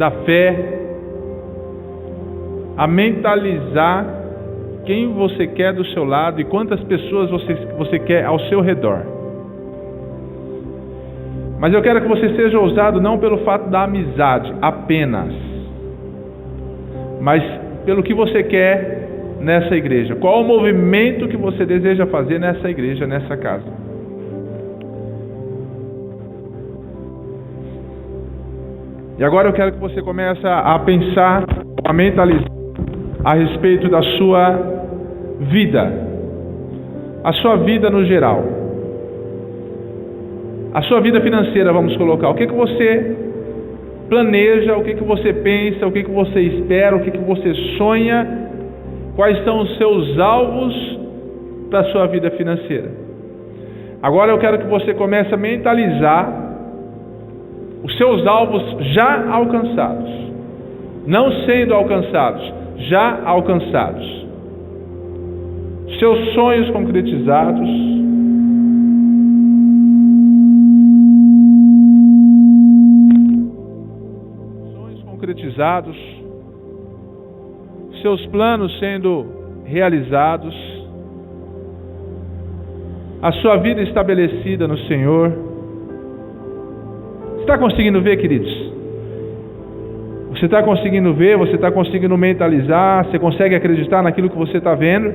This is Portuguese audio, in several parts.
da fé, a mentalizar quem você quer do seu lado e quantas pessoas você quer ao seu redor. Mas eu quero que você seja ousado não pelo fato da amizade apenas, mas pelo que você quer nessa igreja. Qual o movimento que você deseja fazer nessa igreja, nessa casa? E agora eu quero que você comece a pensar, a mentalizar a respeito da sua vida, a sua vida no geral, a sua vida financeira, vamos colocar. O que você planeja, o que você pensa, o que você espera, o que você sonha, quais são os seus alvos para a sua vida financeira. Agora eu quero que você comece a mentalizar os seus alvos já alcançados, não sendo alcançados, já alcançados, seus sonhos concretizados, seus planos sendo realizados, a sua vida estabelecida no Senhor. Você está conseguindo ver, queridos? Você está conseguindo ver? Você está conseguindo mentalizar? Você consegue acreditar naquilo que você está vendo?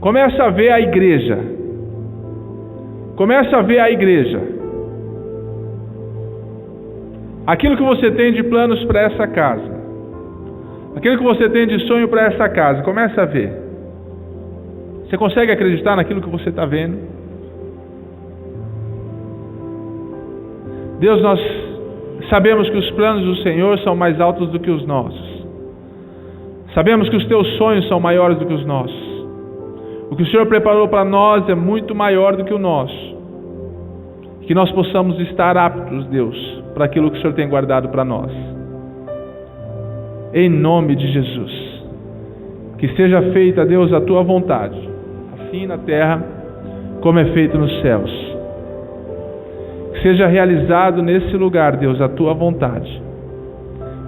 Começa a ver a igreja. Começa a ver a igreja. Aquilo que você tem de planos para essa casa. Aquilo que você tem de sonho para essa casa. Começa a ver. Você consegue acreditar naquilo que você está vendo? Deus, nós sabemos que os planos do Senhor são mais altos do que os nossos. Sabemos que os teus sonhos são maiores do que os nossos. O que o Senhor preparou para nós é muito maior do que o nosso. Que nós possamos estar aptos, Deus, para aquilo que o Senhor tem guardado para nós. Em nome de Jesus. Que seja feita, Deus, a tua vontade, assim na terra como é feito nos céus. Que seja realizado nesse lugar, Deus, a tua vontade.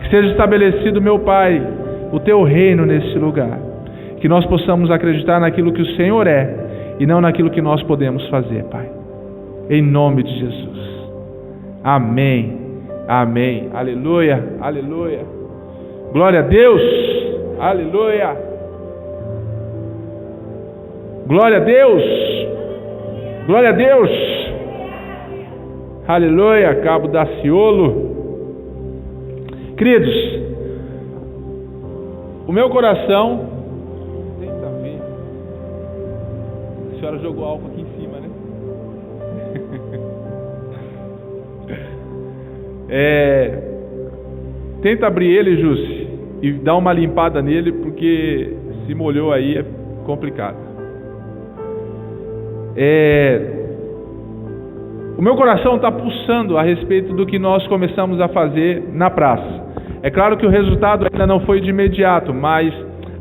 Que seja estabelecido, meu Pai, o teu reino nesse lugar. Que nós possamos acreditar naquilo que o Senhor é e não naquilo que nós podemos fazer, Pai. Em nome de Jesus. Amém. Amém. Aleluia. Aleluia. Glória a Deus. Aleluia. Glória a Deus. Glória a Deus. Aleluia, Cabo Daciolo. Queridos, o meu coração, tenta ver, a senhora jogou álcool aqui em cima, né? Tenta abrir ele, Jússi, e dar uma limpada nele, porque se molhou aí é complicado. O meu coração está pulsando a respeito do que nós começamos a fazer na praça. É claro que o resultado ainda não foi de imediato, mas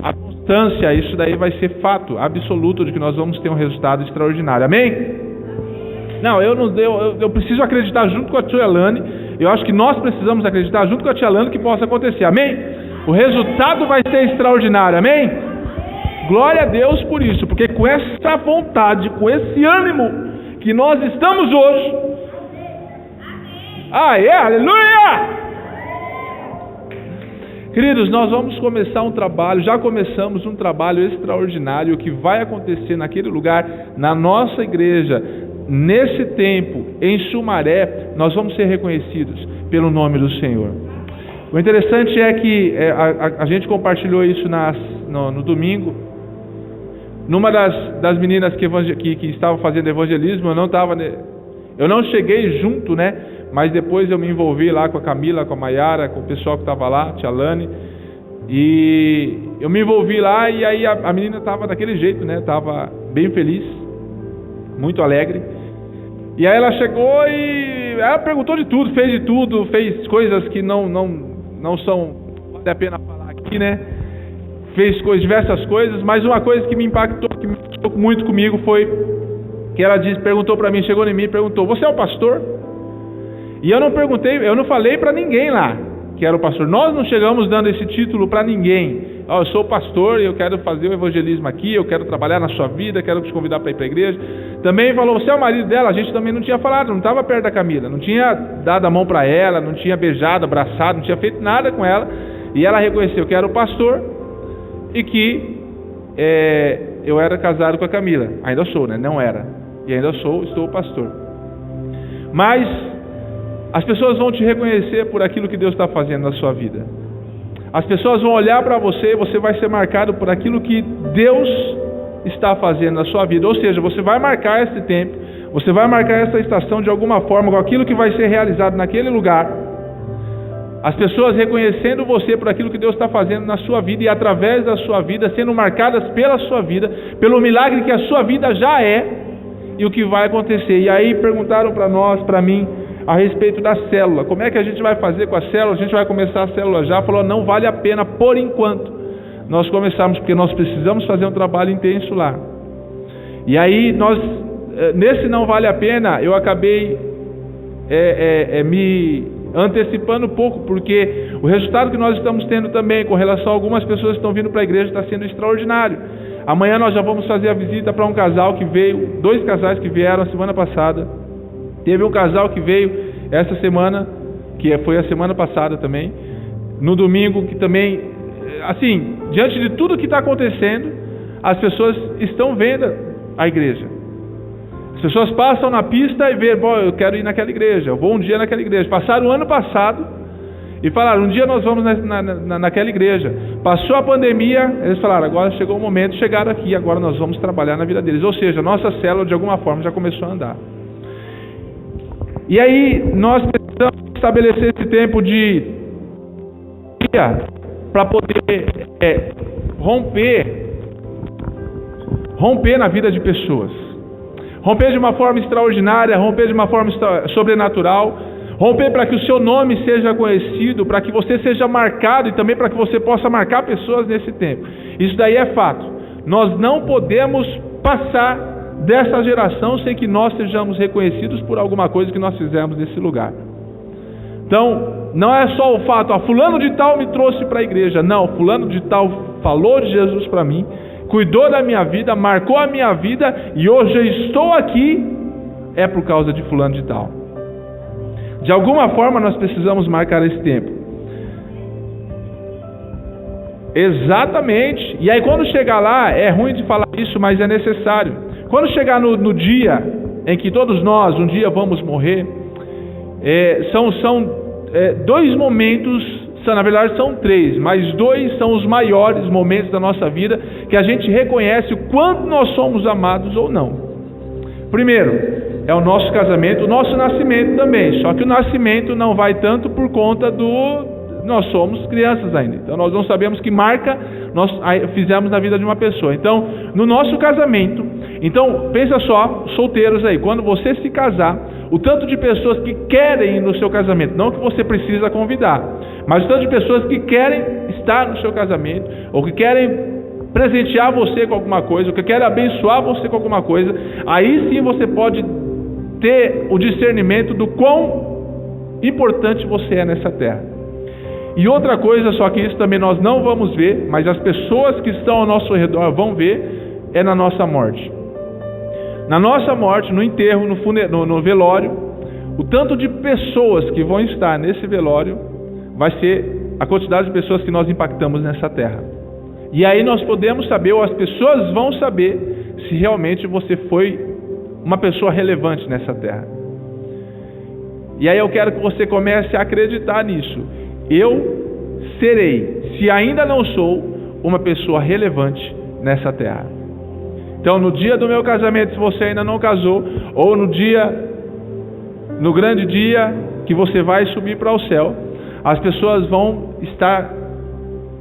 a constância, isso daí vai ser fato absoluto de que nós vamos ter um resultado extraordinário. Amém? Não, eu preciso acreditar junto com a tia Elane. Eu acho que nós precisamos acreditar junto com a tia Elane que possa acontecer. Amém? O resultado vai ser extraordinário. Amém? Glória a Deus por isso, porque com essa vontade, com esse ânimo que nós estamos hoje. Aleluia! Queridos, nós vamos começar um trabalho, já começamos um trabalho extraordinário que vai acontecer naquele lugar, na nossa igreja, nesse tempo, em Sumaré. Nós vamos ser reconhecidos pelo nome do Senhor. O interessante é que a gente compartilhou isso no domingo. Numa das meninas que estavam fazendo evangelismo, eu não cheguei junto, né? Mas depois eu me envolvi lá com a Camila, com a Maiara, com o pessoal que estava lá, tia Lane. E eu me envolvi lá e aí a menina estava daquele jeito, né? Estava bem feliz, muito alegre. E aí ela chegou e ela perguntou de tudo, fez coisas que não vale a pena falar aqui, né? Fez diversas coisas, mas uma coisa que me impactou, que me tocou muito comigo foi que ela perguntou para mim, chegou em mim e perguntou: você é o pastor? E eu não falei para ninguém lá que era o pastor. Nós não chegamos dando esse título para ninguém. Eu sou pastor e eu quero fazer o evangelismo aqui, eu quero trabalhar na sua vida, quero te convidar para ir para a igreja. Também falou, você é o marido dela? A gente também não tinha falado, não estava perto da Camila, não tinha dado a mão para ela, não tinha beijado, abraçado, não tinha feito nada com ela. E ela reconheceu que era o pastor e que eu era casado com a Camila. Ainda sou, né? Não era. E ainda estou pastor. Mas as pessoas vão te reconhecer por aquilo que Deus está fazendo na sua vida. As pessoas vão olhar para você e você vai ser marcado por aquilo que Deus está fazendo na sua vida. Ou seja, você vai marcar esse tempo, você vai marcar essa estação de alguma forma com aquilo que vai ser realizado naquele lugar. As pessoas reconhecendo você por aquilo que Deus está fazendo na sua vida e através da sua vida, sendo marcadas pela sua vida, pelo milagre que a sua vida já é e o que vai acontecer. E aí perguntaram para mim, a respeito da célula. Como é que a gente vai fazer com a célula? A gente vai começar a célula já. Falou, não vale a pena por enquanto nós começarmos, porque nós precisamos fazer um trabalho intenso lá. E aí nesse não vale a pena, eu acabei me antecipando um pouco, porque o resultado que nós estamos tendo também com relação a algumas pessoas que estão vindo para a igreja está sendo extraordinário. Amanhã nós já vamos fazer a visita para um casal que veio, 2 casais que vieram a semana passada. Teve um casal que veio essa semana, que foi a semana passada também, no domingo, que também, assim, diante de tudo que está acontecendo, as pessoas estão vendo a igreja. As pessoas passam na pista e veem, eu quero ir naquela igreja, eu vou um dia naquela igreja. Passaram o ano passado e falaram, um dia nós vamos naquela igreja. Passou a pandemia, eles falaram, agora chegou o momento, chegaram aqui, agora nós vamos trabalhar na vida deles. Ou seja, a nossa célula de alguma forma já começou a andar. E aí nós precisamos estabelecer esse tempo de dia para poder romper na vida de pessoas. Romper de uma forma extraordinária, romper de uma forma sobrenatural, romper para que o seu nome seja conhecido, para que você seja marcado e também para que você possa marcar pessoas nesse tempo. Isso daí é fato. Nós não podemos passar dessa geração sem que nós sejamos reconhecidos por alguma coisa que nós fizemos nesse lugar. Então, não é só o fato, fulano de tal me trouxe para a igreja. Não, fulano de tal falou de Jesus para mim, cuidou da minha vida, marcou a minha vida e hoje eu estou aqui, é por causa de fulano de tal. De alguma forma nós precisamos marcar esse tempo. Exatamente. E aí quando chegar lá, é ruim de falar isso, mas é necessário. Quando chegar no dia em que todos nós um dia vamos morrer, são 2 momentos, na verdade são 3, mas 2 são os maiores momentos da nossa vida que a gente reconhece o quanto nós somos amados ou não. Primeiro, é o nosso casamento, o nosso nascimento também, só que o nascimento não vai tanto por conta nós somos crianças ainda, então nós não sabemos que marca nós fizemos na vida de uma pessoa. Então, no nosso casamento, então pensa só, solteiros aí, quando você se casar, o tanto de pessoas que querem ir no seu casamento, não que você precisa convidar, mas o tanto de pessoas que querem estar no seu casamento, ou que querem presentear você com alguma coisa, ou que querem abençoar você com alguma coisa, aí sim você pode ter o discernimento do quão importante você é nessa terra. E outra coisa, só que isso também nós não vamos ver, mas as pessoas que estão ao nosso redor vão ver, é na nossa morte. Na nossa morte, no enterro, no velório, o tanto de pessoas que vão estar nesse velório vai ser a quantidade de pessoas que nós impactamos nessa terra. E aí nós podemos saber, ou as pessoas vão saber, se realmente você foi uma pessoa relevante nessa terra. E aí eu quero que você comece a acreditar nisso. Eu serei, se ainda não sou, uma pessoa relevante nessa terra. Então, no dia do meu casamento, se você ainda não casou, ou no grande dia que você vai subir para o céu, as pessoas vão estar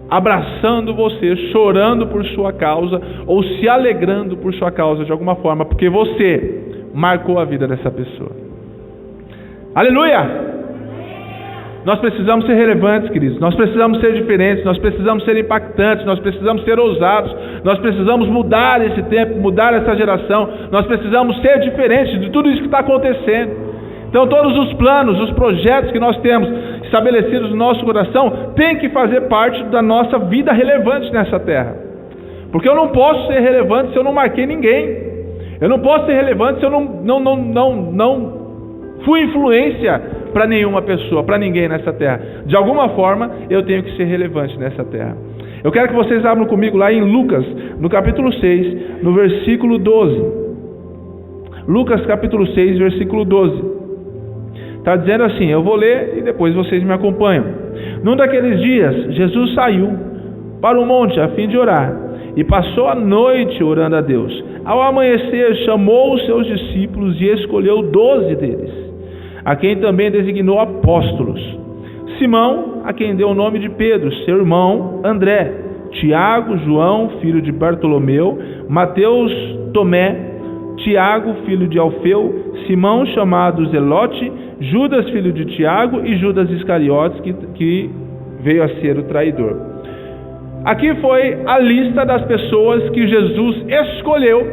abraçando você, chorando por sua causa, ou se alegrando por sua causa de alguma forma, porque você marcou a vida dessa pessoa. Aleluia! Nós precisamos ser relevantes, queridos. Nós precisamos ser diferentes. Nós precisamos ser impactantes. Nós precisamos ser ousados. Nós precisamos mudar esse tempo, mudar essa geração. Nós precisamos ser diferentes de tudo isso que está acontecendo. Então todos os planos, os projetos que nós temos estabelecidos no nosso coração têm que fazer parte da nossa vida relevante nessa terra. Porque eu não posso ser relevante se eu não marquei ninguém. Eu não posso ser relevante se eu não fui influência para nenhuma pessoa, para ninguém nessa terra. De alguma forma eu tenho que ser relevante nessa terra. Eu quero que vocês abram comigo lá em Lucas, no capítulo 6, no versículo 12. Lucas capítulo 6, versículo 12. Está dizendo assim, eu vou ler e depois vocês me acompanham. Num daqueles dias, Jesus saiu para o monte a fim de orar e passou a noite orando a Deus. Ao amanhecer, chamou os seus discípulos e escolheu 12 deles, a quem também designou apóstolos. Simão, a quem deu o nome de Pedro, seu irmão André, Tiago, João, filho de Bartolomeu, Mateus, Tomé, Tiago, filho de Alfeu, Simão, chamado Zelote, Judas, filho de Tiago, e Judas Iscariotes, que veio a ser o traidor. Aqui foi a lista das pessoas que Jesus escolheu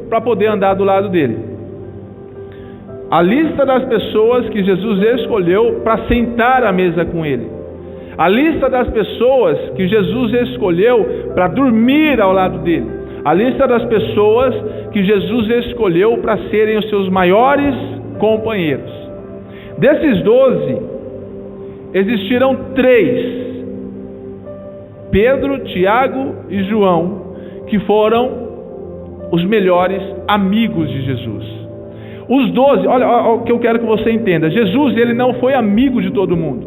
para poder andar do lado dele. A lista das pessoas que Jesus escolheu para sentar à mesa com ele. A lista das pessoas que Jesus escolheu para dormir ao lado dele. A lista das pessoas que Jesus escolheu para serem os seus maiores companheiros. Desses 12, existiram 3. Pedro, Tiago e João, que foram os melhores amigos de Jesus. Os 12, olha o que eu quero que você entenda. Jesus, ele não foi amigo de todo mundo.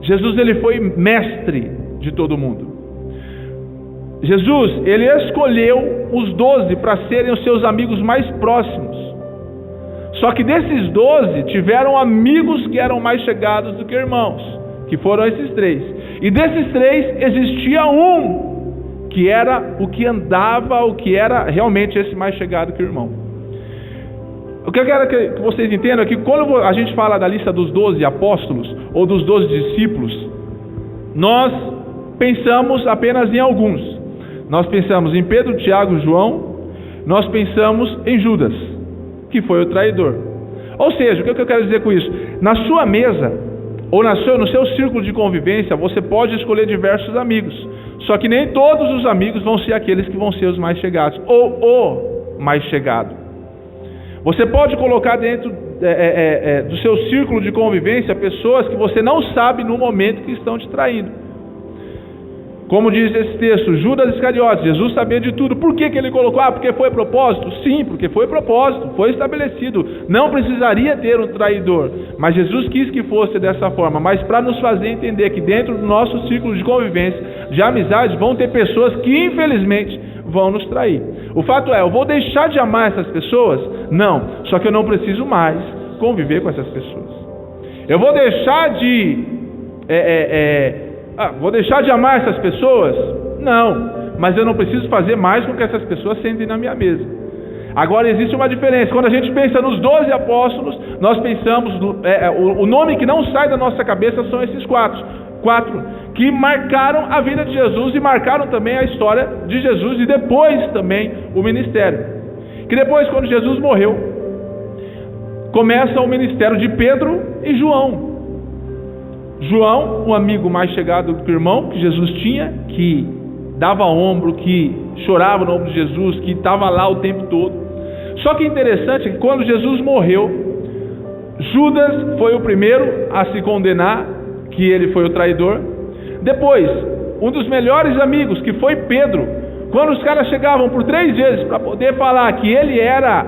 Jesus, ele foi mestre de todo mundo. Jesus, ele escolheu os 12 para serem os seus amigos mais próximos. Só que desses 12, tiveram amigos que eram mais chegados do que irmãos, que foram esses 3. E desses 3, existia um que era o que andava, o que era realmente esse mais chegado que o irmão. O que eu quero que vocês entendam é que quando a gente fala da lista dos 12 apóstolos, ou dos 12 discípulos, nós pensamos apenas em alguns. Nós pensamos em Pedro, Tiago, João, nós pensamos em Judas, que foi o traidor. Ou seja, o que eu quero dizer com isso? Na sua mesa, ou no seu círculo de convivência, você pode escolher diversos amigos. Só que nem todos os amigos vão ser aqueles que vão ser os mais chegados, ou o mais chegado. Você pode colocar dentro do seu círculo de convivência pessoas que você não sabe no momento que estão te traindo. Como diz esse texto, Judas Iscariotes, Jesus sabia de tudo. Por que ele colocou? Porque foi propósito? Sim, porque foi propósito, foi estabelecido. Não precisaria ter um traidor, mas Jesus quis que fosse dessa forma. Mas para nos fazer entender que dentro do nosso círculo de convivência, de amizade, vão ter pessoas que infelizmente vão nos trair. O fato é, eu vou deixar de amar essas pessoas? Não, só que eu não preciso mais conviver com essas pessoas. Eu vou deixar de vou deixar de amar essas pessoas? Não, mas eu não preciso fazer mais com que essas pessoas sentem na minha mesa. Agora existe uma diferença. Quando a gente pensa nos 12 apóstolos, nós pensamos, o nome que não sai da nossa cabeça são esses quatro que marcaram a vida de Jesus e marcaram também a história de Jesus e depois também o ministério. Que depois, quando Jesus morreu, começa o ministério de Pedro e João. João, um amigo mais chegado do que o irmão que Jesus tinha, que dava ombro, que chorava no ombro de Jesus, que estava lá o tempo todo. Só que interessante é que quando Jesus morreu, Judas foi o primeiro a se condenar, que ele foi o traidor. Depois, um dos melhores amigos, que foi Pedro, quando os caras chegavam por 3 vezes para poder falar que ele era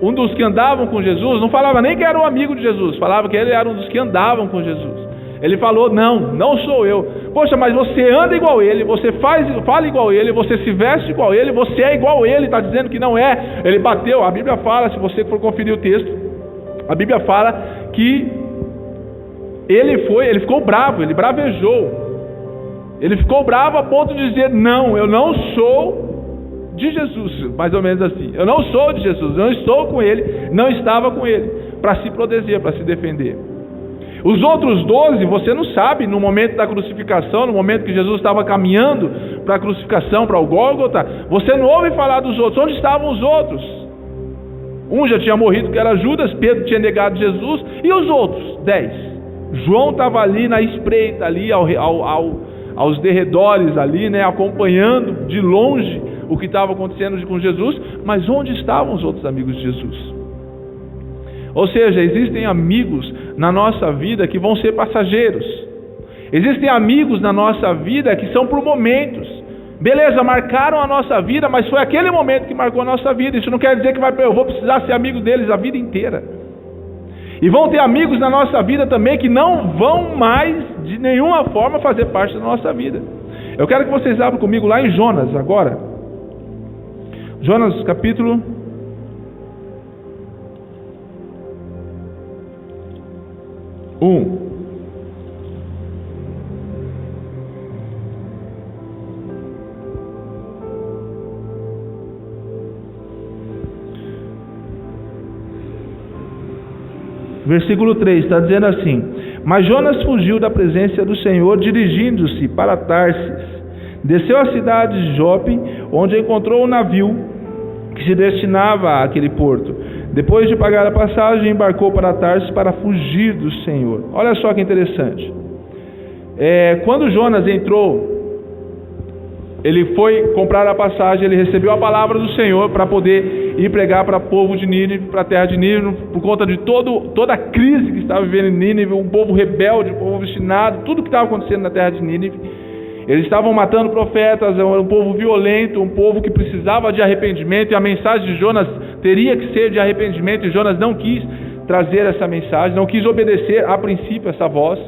um dos que andavam com Jesus, não falava nem que era um amigo de Jesus, falava que ele era um dos que andavam com Jesus. Ele falou, não sou eu. Poxa, mas você anda igual ele, você fala igual ele, você se veste igual ele, você é igual ele, está dizendo que não é. Ele bateu, a Bíblia fala, se você for conferir o texto, a Bíblia fala que ele ficou bravo, ele bravejou. Ele ficou bravo a ponto de dizer, não, eu não sou de Jesus, mais ou menos assim. Eu não sou de Jesus, eu não estou com ele, não estava com ele, para se proteger, para se defender. Os outros 12, você não sabe, no momento da crucificação, no momento que Jesus estava caminhando para a crucificação, para o Gólgota, você não ouve falar dos outros. Onde estavam os outros? Um já tinha morrido, que era Judas, Pedro tinha negado Jesus, e os outros 10? João estava ali na espreita, ali aos derredores ali, né, acompanhando de longe o que estava acontecendo com Jesus, mas onde estavam os outros amigos de Jesus? Ou seja, existem amigos na nossa vida que vão ser passageiros. Existem amigos na nossa vida que são por momentos. Beleza, marcaram a nossa vida, mas foi aquele momento que marcou a nossa vida. Isso não quer dizer que eu vou precisar ser amigo deles a vida inteira. E vão ter amigos na nossa vida também que não vão mais de nenhuma forma fazer parte da nossa vida. Eu quero que vocês abram comigo lá em Jonas agora. Jonas capítulo 1. Versículo 3, está dizendo assim: Mas Jonas fugiu da presença do Senhor, dirigindo-se para Tarsis. Desceu à cidade de Jope, onde encontrou um navio que se destinava àquele porto. Depois de pagar a passagem, embarcou para Tarsis para fugir do Senhor. Olha só que interessante. Quando Jonas entrou, ele foi comprar a passagem, ele recebeu a palavra do Senhor para poder ir pregar para o povo de Nínive, para a terra de Nínive, por conta de toda a crise que estava vivendo em Nínive, um povo rebelde, um povo obstinado, tudo que estava acontecendo na terra de Nínive. Eles estavam matando profetas, era um povo violento, um povo que precisava de arrependimento, e a mensagem de Jonas teria que ser de arrependimento, e Jonas não quis trazer essa mensagem, não quis obedecer a princípio essa voz.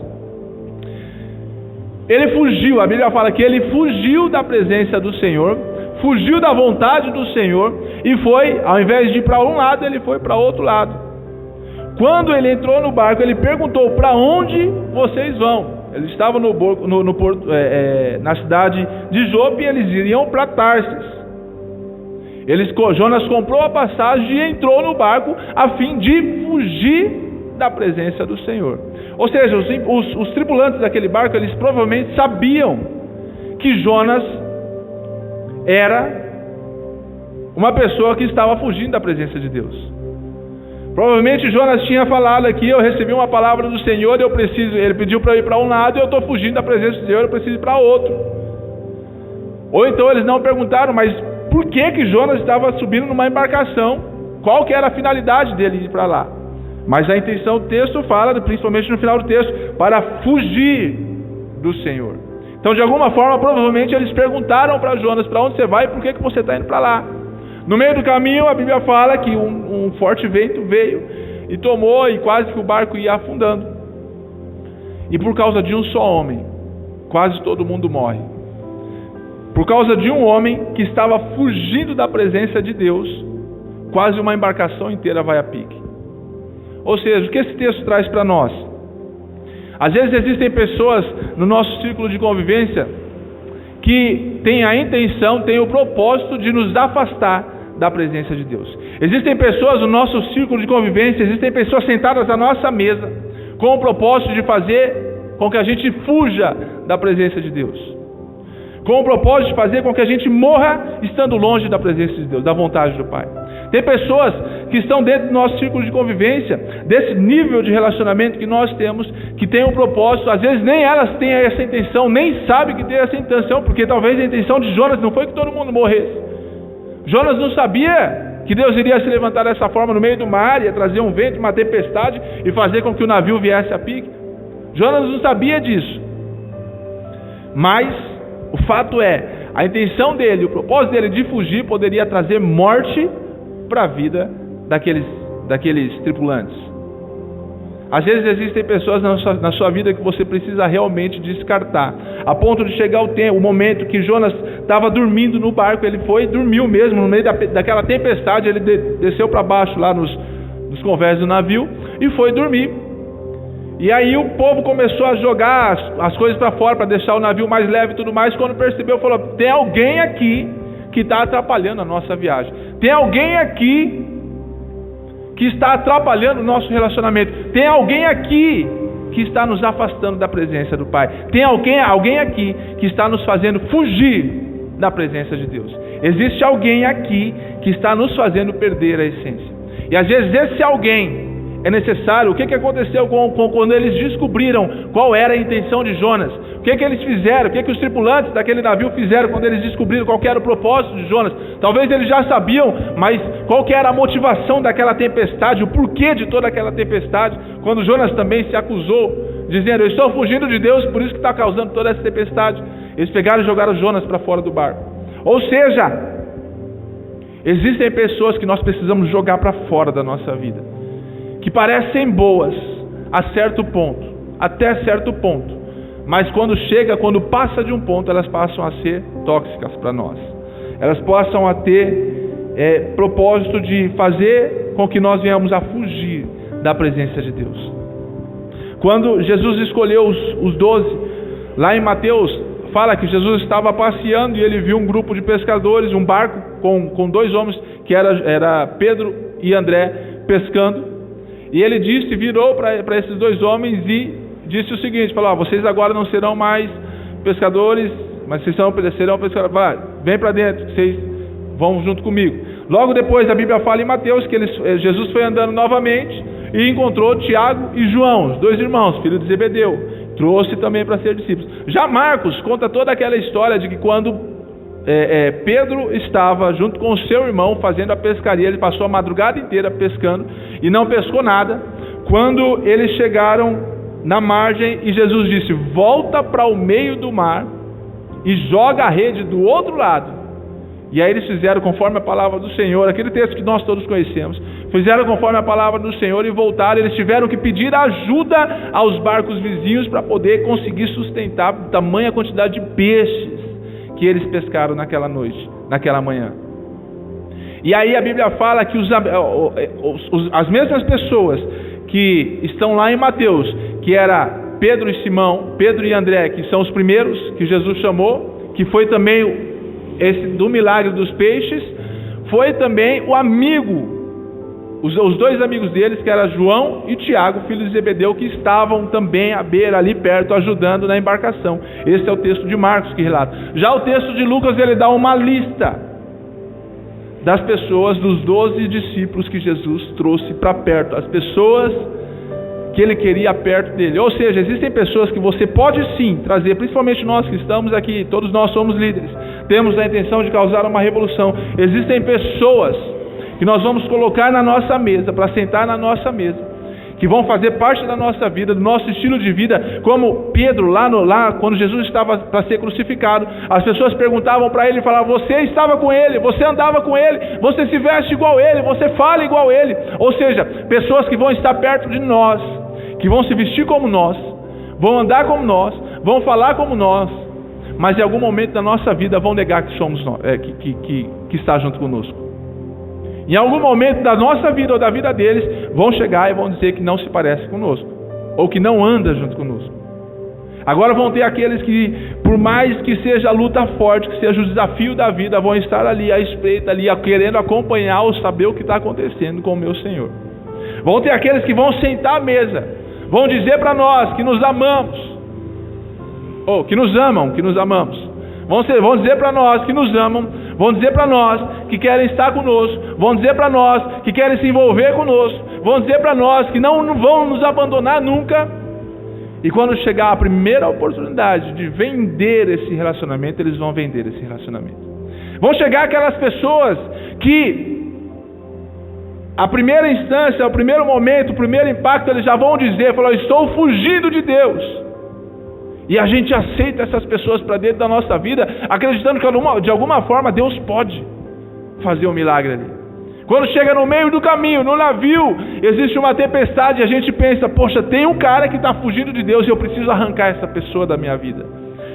Ele fugiu, a Bíblia fala que ele fugiu da presença do Senhor, fugiu da vontade do Senhor, e foi, ao invés de ir para um lado, ele foi para outro lado. Quando ele entrou no barco, ele perguntou: para onde vocês vão? Eles estavam no porto, na cidade de Jope, e eles iriam para Tarsis. Jonas comprou a passagem e entrou no barco a fim de fugir da presença do Senhor. Ou seja, os tripulantes daquele barco, eles provavelmente sabiam que Jonas era uma pessoa que estava fugindo da presença de Deus. Provavelmente Jonas tinha falado aqui: eu recebi uma palavra do Senhor, ele pediu para eu ir para um lado e eu estou fugindo da presença do Senhor, eu preciso ir para outro. Ou então eles não perguntaram, mas por que Jonas estava subindo numa embarcação? Qual que era a finalidade dele ir para lá? Mas a intenção do texto fala, principalmente no final do texto, para fugir do Senhor. Então, de alguma forma, provavelmente eles perguntaram para Jonas: para onde você vai e por que você está indo para lá? No meio do caminho, a Bíblia fala que um forte vento veio e tomou, e quase que o barco ia afundando. E por causa de um só homem, quase todo mundo morre. Por causa de um homem que estava fugindo da presença de Deus, quase uma embarcação inteira vai a pique. Ou seja, o que esse texto traz para nós? Às vezes existem pessoas no nosso círculo de convivência que têm a intenção, têm o propósito de nos afastar da presença de Deus. Existem pessoas no nosso círculo de convivência, existem pessoas sentadas à nossa mesa com o propósito de fazer com que a gente fuja da presença de Deus, com o propósito de fazer com que a gente morra estando longe da presença de Deus, da vontade do Pai. Tem pessoas que estão dentro do nosso círculo de convivência, desse nível de relacionamento que nós temos, que tem um propósito. Às vezes nem elas têm essa intenção, nem sabem que tem essa intenção, porque talvez a intenção de Jonas não foi que todo mundo morresse. Jonas não sabia que Deus iria se levantar dessa forma no meio do mar, ia trazer um vento, uma tempestade e fazer com que o navio viesse a pique. Jonas não sabia disso. Mas o fato é, a intenção dele, o propósito dele de fugir poderia trazer morte para a vida daqueles tripulantes. Às vezes existem pessoas na sua vida que você precisa realmente descartar, a ponto de chegar o momento que Jonas estava dormindo no barco. Ele dormiu mesmo no meio daquela tempestade. Ele desceu para baixo lá nos convés do navio e foi dormir. E aí o povo começou a jogar as coisas para fora para deixar o navio mais leve e tudo mais. Quando percebeu, falou: tem alguém aqui que está atrapalhando a nossa viagem. Tem alguém aqui que está atrapalhando o nosso relacionamento. Tem alguém aqui que está nos afastando da presença do Pai. Tem alguém aqui que está nos fazendo fugir da presença de Deus. Existe alguém aqui que está nos fazendo perder a essência. E às vezes esse alguém é necessário. O que aconteceu quando eles descobriram qual era a intenção de Jonas? O que eles fizeram? O que os tripulantes daquele navio fizeram quando eles descobriram qual era o propósito de Jonas? Talvez eles já sabiam, mas qual que era a motivação daquela tempestade, o porquê de toda aquela tempestade, quando Jonas também se acusou, dizendo: eu estou fugindo de Deus, por isso que está causando toda essa tempestade. Eles pegaram e jogaram Jonas para fora do barco. Ou seja, existem pessoas que nós precisamos jogar para fora da nossa vida, que parecem boas a certo ponto, até certo ponto, mas quando passa de um ponto, elas passam a ser tóxicas para nós. Elas passam a ter propósito de fazer com que nós venhamos a fugir da presença de Deus. Quando Jesus escolheu os 12, lá em Mateus, fala que Jesus estava passeando e ele viu um grupo de pescadores, um barco com 2 homens, que era Pedro e André, pescando. E ele virou para esses 2 homens e disse o seguinte, falou: vocês agora não serão mais pescadores, mas vocês serão pescadores. Vem para dentro, vocês vão junto comigo. Logo depois a Bíblia fala em Mateus que Jesus foi andando novamente e encontrou Tiago e João, os 2 irmãos, filhos de Zebedeu. Trouxe também para ser discípulos. Já Marcos conta toda aquela história de que quando Pedro estava junto com o seu irmão fazendo a pescaria, ele passou a madrugada inteira pescando e não pescou nada. Quando eles chegaram na margem e Jesus disse: volta para o meio do mar e joga a rede do outro lado. E aí eles fizeram conforme a palavra do Senhor, aquele texto que nós todos conhecemos. Fizeram conforme a palavra do Senhor e voltaram. Eles tiveram que pedir ajuda aos barcos vizinhos para poder conseguir sustentar tamanha quantidade de peixes que eles pescaram naquela noite, naquela manhã. E aí a Bíblia fala que as mesmas pessoas que estão lá em Mateus, que era Pedro e Simão, Pedro e André, que são os primeiros que Jesus chamou, que foi também esse do milagre dos peixes, foi também o amigo, os 2 amigos deles, que eram João e Tiago, filhos de Zebedeu, que estavam também à beira, ali perto, ajudando na embarcação. Esse é o texto de Marcos que relata. Já o texto de Lucas, ele dá uma lista das pessoas, dos 12 discípulos que Jesus trouxe para perto, as pessoas que ele queria perto dele. Ou seja, existem pessoas que você pode sim trazer, principalmente nós que estamos aqui, todos nós somos líderes, temos a intenção de causar uma revolução. Existem pessoas que nós vamos colocar na nossa mesa, para sentar na nossa mesa, que vão fazer parte da nossa vida, do nosso estilo de vida, como Pedro, lá quando Jesus estava para ser crucificado, as pessoas perguntavam para ele e falavam: você estava com ele, você andava com ele, você se veste igual a ele, você fala igual a ele. Ou seja, pessoas que vão estar perto de nós, que vão se vestir como nós, vão andar como nós, vão falar como nós, mas em algum momento da nossa vida vão negar que somos nós, que está junto conosco. Em algum momento da nossa vida ou da vida deles, vão chegar e vão dizer que não se parece conosco, ou que não anda junto conosco. Agora vão ter aqueles que, por mais que seja a luta forte, que seja o desafio da vida, vão estar ali à espreita, ali querendo acompanhar ou saber o que está acontecendo com o meu Senhor. Vão ter aqueles que vão sentar à mesa, vão dizer para nós que nos amamos, ou que nos amam, que nos amamos. Vão dizer para nós que nos amam, vão dizer para nós que querem estar conosco, vão dizer para nós que querem se envolver conosco, vão dizer para nós que não vão nos abandonar nunca. E quando chegar a primeira oportunidade de vender esse relacionamento, eles vão vender esse relacionamento. Vão chegar aquelas pessoas que a primeira instância, o primeiro momento, o primeiro impacto, eles já vão dizer: falar, estou fugindo de Deus. E a gente aceita essas pessoas para dentro da nossa vida, acreditando que de alguma forma Deus pode fazer um milagre ali. Quando chega no meio do caminho, no navio, existe uma tempestade e a gente pensa: poxa, tem um cara que está fugindo de Deus e eu preciso arrancar essa pessoa da minha vida.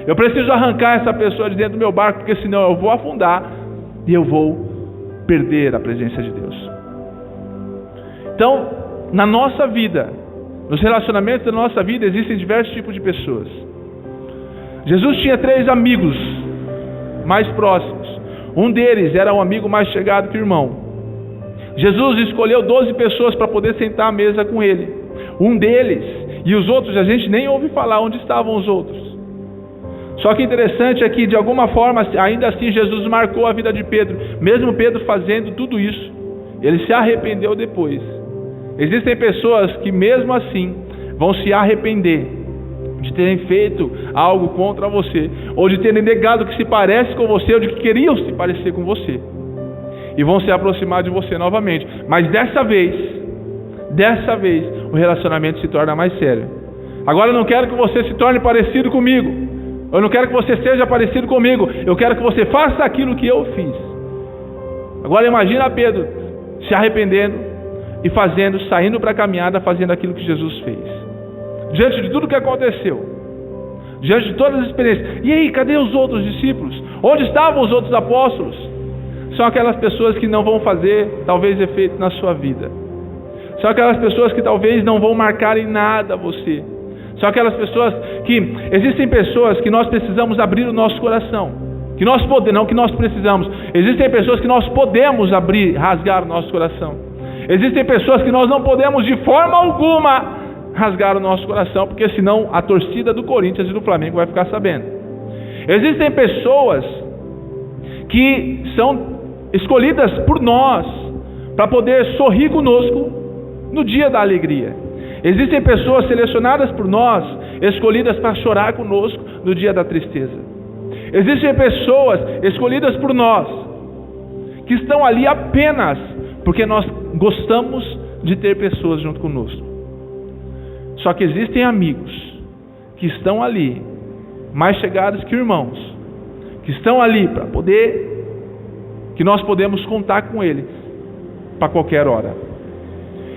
Eu preciso arrancar essa pessoa de dentro do meu barco, porque senão eu vou afundar e eu vou perder a presença de Deus. Então, na nossa vida, nos relacionamentos da nossa vida, existem diversos tipos de pessoas. Jesus tinha 3 amigos mais próximos. Um deles era um amigo mais chegado que o irmão. Jesus escolheu 12 pessoas para poder sentar à mesa com ele. Um deles, e os outros a gente nem ouve falar onde estavam os outros. Só que interessante é que de alguma forma, ainda assim, Jesus marcou a vida de Pedro. Mesmo Pedro fazendo tudo isso, ele se arrependeu depois. Existem pessoas que mesmo assim vão se arrepender de terem feito algo contra você, ou de terem negado que se parece com você, ou de que queriam se parecer com você, e vão se aproximar de você novamente. Mas dessa vez, o relacionamento se torna mais sério. Agora eu não quero que você se torne parecido comigo, eu não quero que você seja parecido comigo, eu quero que você faça aquilo que eu fiz. Agora imagina Pedro se arrependendo e saindo para a caminhada, fazendo aquilo que Jesus fez. Diante de tudo que aconteceu, diante de todas as experiências. E aí, cadê os outros discípulos? Onde estavam os outros apóstolos? São aquelas pessoas que não vão fazer, talvez, efeito na sua vida. São aquelas pessoas que talvez não vão marcar em nada você. São aquelas pessoas que... Existem pessoas que nós precisamos abrir o nosso coração. Não que nós precisamos. Existem pessoas que nós podemos rasgar o nosso coração. Existem pessoas que nós não podemos de forma alguma rasgar o nosso coração, porque senão a torcida do Corinthians e do Flamengo vai ficar sabendo. Existem pessoas que são escolhidas por nós para poder sorrir conosco no dia da alegria. Existem pessoas selecionadas por nós, escolhidas para chorar conosco no dia da tristeza. Existem pessoas escolhidas por nós que estão ali apenas porque nós gostamos de ter pessoas junto conosco. Só que existem amigos que estão ali, mais chegados que irmãos, que estão ali para poder, que nós podemos contar com eles para qualquer hora.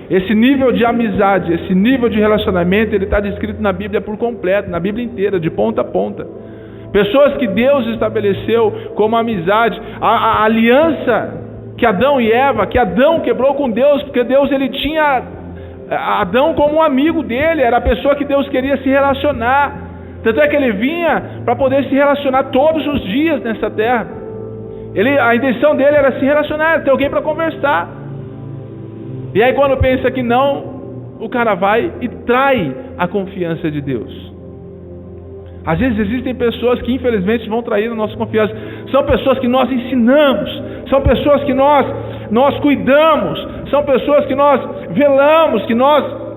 Esse nível de amizade, esse nível de relacionamento, ele está descrito na Bíblia por completo, na Bíblia inteira, de ponta a ponta. Pessoas que Deus estabeleceu como amizade, a aliança que Adão e Eva, que Adão quebrou com Deus, porque Deus ele tinha Adão como um amigo dele, era a pessoa que Deus queria se relacionar. Tanto é que ele vinha para poder se relacionar todos os dias nessa terra. A intenção dele era se relacionar, ter alguém para conversar. E aí quando pensa que não, o cara vai e trai a confiança de Deus. Às vezes existem pessoas que infelizmente vão trair a nossa confiança. São pessoas que nós ensinamos, são pessoas que nós cuidamos, são pessoas que nós velamos,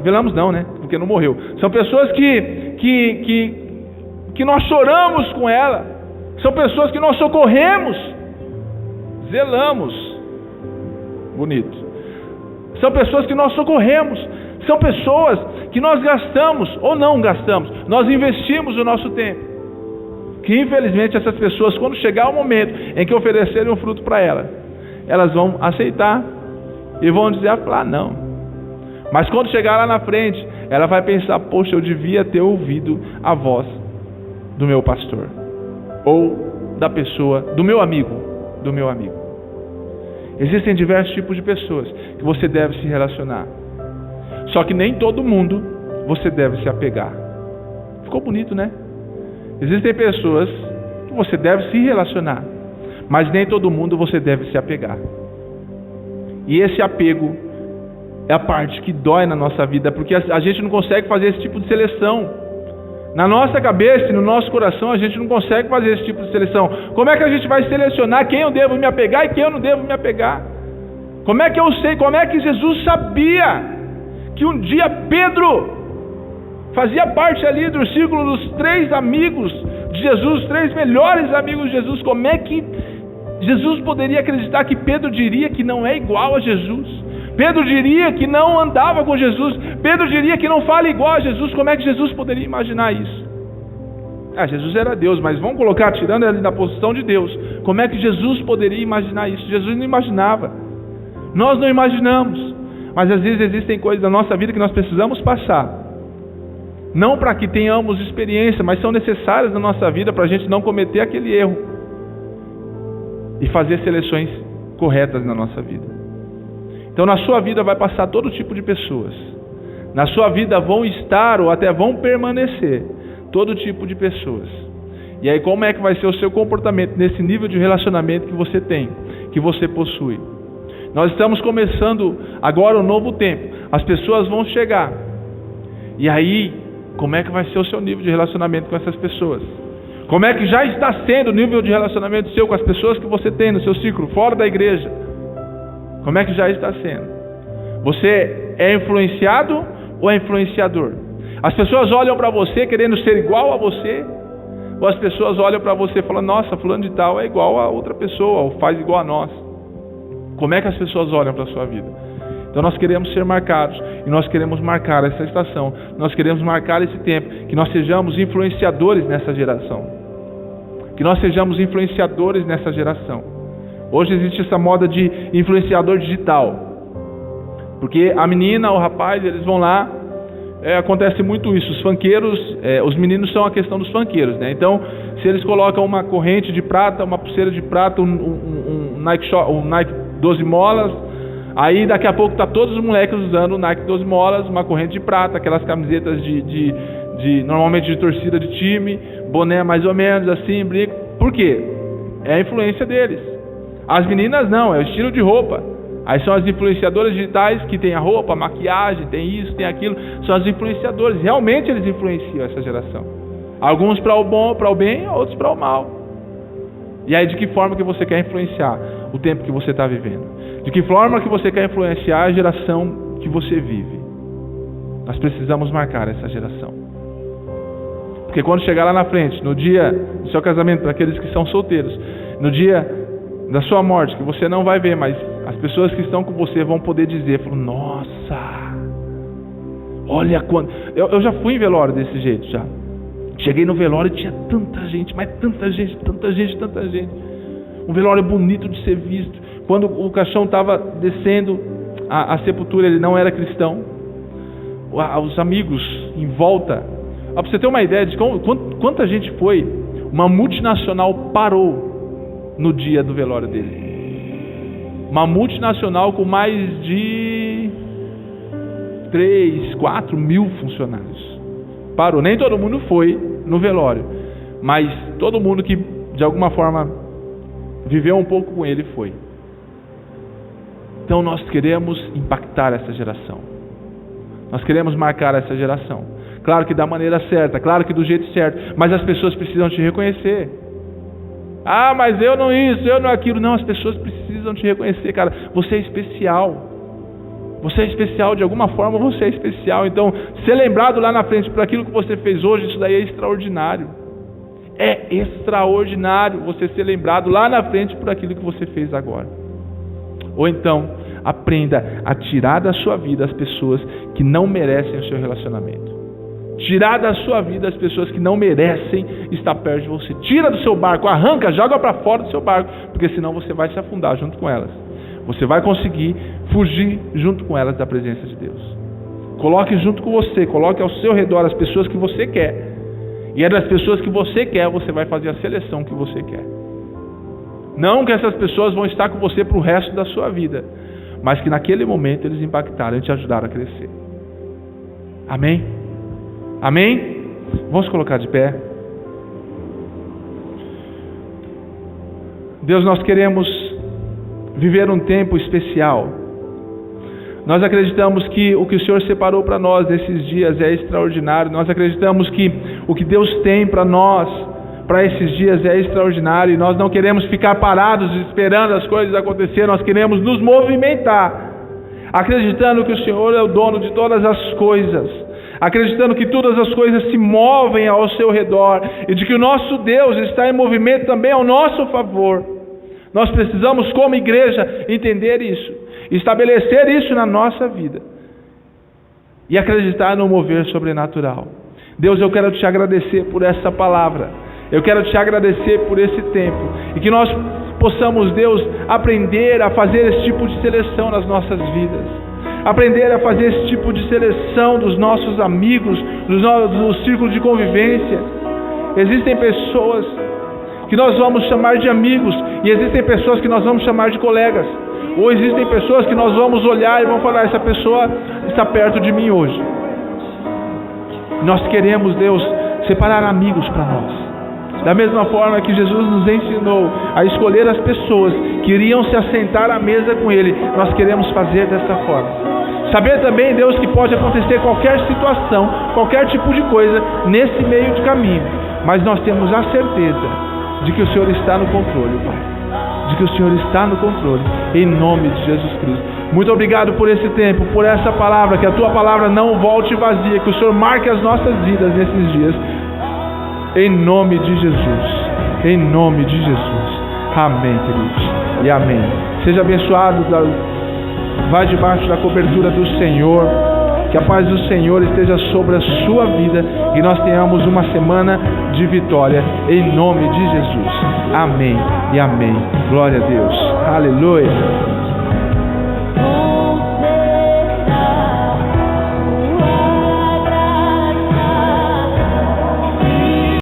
velamos não, né? Porque não morreu. São pessoas que nós choramos com ela, são pessoas que nós socorremos, zelamos, bonito. São pessoas que nós socorremos, são pessoas que nós gastamos ou não gastamos, nós investimos o nosso tempo. Que infelizmente essas pessoas, quando chegar o momento em que oferecerem um fruto para elas vão aceitar e vão dizer, não. Mas quando chegar lá na frente, ela vai pensar, poxa, eu devia ter ouvido a voz do meu pastor, ou da pessoa, do meu amigo. Existem diversos tipos de pessoas que você deve se relacionar. Só que nem todo mundo você deve se apegar. Ficou bonito, né? Existem pessoas que você deve se relacionar, mas nem todo mundo você deve se apegar. E esse apego é a parte que dói na nossa vida, porque a gente não consegue fazer esse tipo de seleção. Na nossa cabeça e no nosso coração a gente não consegue fazer esse tipo de seleção. Como é que a gente vai selecionar quem eu devo me apegar e quem eu não devo me apegar? Como é que eu sei? Como é que Jesus sabia que um dia Pedro fazia parte ali do círculo dos 3 amigos de Jesus, os 3 melhores amigos de Jesus? Como é que Jesus poderia acreditar que Pedro diria que não é igual a Jesus? Pedro diria que não andava com Jesus. Pedro diria que não fala igual a Jesus. Como é que Jesus poderia imaginar isso? Jesus era Deus, mas vamos colocar, tirando ele da posição de Deus, como é que Jesus poderia imaginar isso? Jesus não imaginava. Nós não imaginamos. Mas às vezes existem coisas da nossa vida que nós precisamos passar. Não para que tenhamos experiência, mas são necessárias na nossa vida para a gente não cometer aquele erro. E fazer seleções corretas na nossa vida. Então na sua vida vai passar todo tipo de pessoas. Na sua vida vão estar ou até vão permanecer todo tipo de pessoas. E aí como é que vai ser o seu comportamento nesse nível de relacionamento que você tem, que você possui? Nós estamos começando agora um novo tempo. As pessoas vão chegar. E aí, como é que vai ser o seu nível de relacionamento com essas pessoas? Como é que já está sendo o nível de relacionamento seu com as pessoas que você tem no seu círculo, fora da igreja? Como é que já está sendo? Você é influenciado ou é influenciador? As pessoas olham para você querendo ser igual a você? Ou as pessoas olham para você e falam, nossa, fulano de tal é igual a outra pessoa, ou faz igual a nós? Como é que as pessoas olham para a sua vida? Então nós queremos ser marcados, e nós queremos marcar essa estação, nós queremos marcar esse tempo, que nós sejamos influenciadores nessa geração. Que nós sejamos influenciadores nessa geração. Hoje existe essa moda de influenciador digital. Porque a menina, o rapaz, eles vão lá, acontece muito isso. Os funkeiros, os meninos são a questão dos funkeiros, né? Então, se eles colocam uma corrente de prata, uma pulseira de prata, um Nike 12 molas, aí daqui a pouco tá todos os moleques usando o Nike 12 molas, uma corrente de prata, aquelas camisetas normalmente de torcida de time, boné mais ou menos assim, brinco. Por quê? É a influência deles. As meninas não, é o estilo de roupa. Aí são as influenciadoras digitais que tem a roupa, a maquiagem, tem isso, tem aquilo. São as influenciadoras. Realmente eles influenciam essa geração. Alguns para o bom, para o bem, outros para o mal. E aí de que forma que você quer influenciar o tempo que você está vivendo? De que forma que você quer influenciar a geração que você vive? Nós precisamos marcar essa geração. Porque quando chegar lá na frente, no dia do seu casamento, para aqueles que são solteiros, no dia da sua morte, que você não vai ver, mas as pessoas que estão com você vão poder dizer, nossa, olha quando... Eu já fui em velório desse jeito, já. Cheguei no velório e tinha tanta gente, mas tanta gente, tanta gente, tanta gente. Um velório bonito de ser visto. Quando o caixão estava descendo a sepultura, ele não era cristão. Os amigos em volta. Para você ter uma ideia de quanta gente foi, uma multinacional parou no dia do velório dele. Uma multinacional com mais de 3, 4 mil funcionários. Parou. Nem todo mundo foi no velório, mas todo mundo que de alguma forma viveu um pouco com ele foi. Então nós queremos impactar essa geração. Nós queremos marcar essa geração. Claro que da maneira certa, claro que do jeito certo, mas as pessoas precisam te reconhecer. Ah, mas eu não isso, eu não aquilo. Não, as pessoas precisam te reconhecer, cara. Você é especial. Você é especial de alguma forma, você é especial. Então, ser lembrado lá na frente por aquilo que você fez hoje, isso daí é extraordinário. É extraordinário você ser lembrado lá na frente por aquilo que você fez agora. Ou então, aprenda a tirar da sua vida as pessoas que não merecem o seu relacionamento. Tirar da sua vida as pessoas que não merecem estar perto de você. Tira do seu barco, arranca, joga para fora do seu barco, porque senão você vai se afundar junto com elas. Você vai conseguir fugir junto com elas da presença de Deus. Coloque junto com você, coloque ao seu redor as pessoas que você quer. E é das pessoas que você quer, você vai fazer a seleção que você quer. Não que essas pessoas vão estar com você para o resto da sua vida, mas que naquele momento eles impactaram e te ajudaram a crescer. Amém? Amém? Vamos colocar de pé. Deus, nós queremos viver um tempo especial. Nós acreditamos que o que o Senhor separou para nós nesses dias é extraordinário. Nós acreditamos que o que Deus tem para nós, para esses dias, é extraordinário. E nós não queremos ficar parados esperando as coisas acontecerem. Nós queremos nos movimentar, acreditando que o Senhor é o dono de todas as coisas, acreditando que todas as coisas se movem ao seu redor e de que o nosso Deus está em movimento também ao nosso favor. Nós precisamos, como igreja, entender isso, estabelecer isso na nossa vida e acreditar no mover sobrenatural. Deus, eu quero te agradecer por essa palavra, eu quero te agradecer por esse tempo e que nós possamos, Deus, aprender a fazer esse tipo de seleção nas nossas vidas, aprender a fazer esse tipo de seleção dos nossos amigos, do círculo de convivência. Existem pessoas que nós vamos chamar de amigos e existem pessoas que nós vamos chamar de colegas, ou existem pessoas que nós vamos olhar e vamos falar, essa pessoa está perto de mim hoje. Nós queremos, Deus, separar amigos para nós, da mesma forma que Jesus nos ensinou a escolher as pessoas que iriam se assentar à mesa com Ele. Nós queremos fazer dessa forma. Saber também, Deus, que pode acontecer qualquer situação, qualquer tipo de coisa nesse meio de caminho, mas nós temos a certeza de que o Senhor está no controle, Pai. de que o Senhor está no controle, em nome de Jesus Cristo. Muito obrigado por esse tempo, por essa palavra, que a Tua palavra não volte vazia, que o Senhor marque as nossas vidas nesses dias, em nome de Jesus, em nome de Jesus. Amém, queridos, e amém. Seja abençoado, vai debaixo da cobertura do Senhor, que a paz do Senhor esteja sobre a sua vida, e nós tenhamos uma semana de vitória, em nome de Jesus. Amém e amém. Glória a Deus. Aleluia.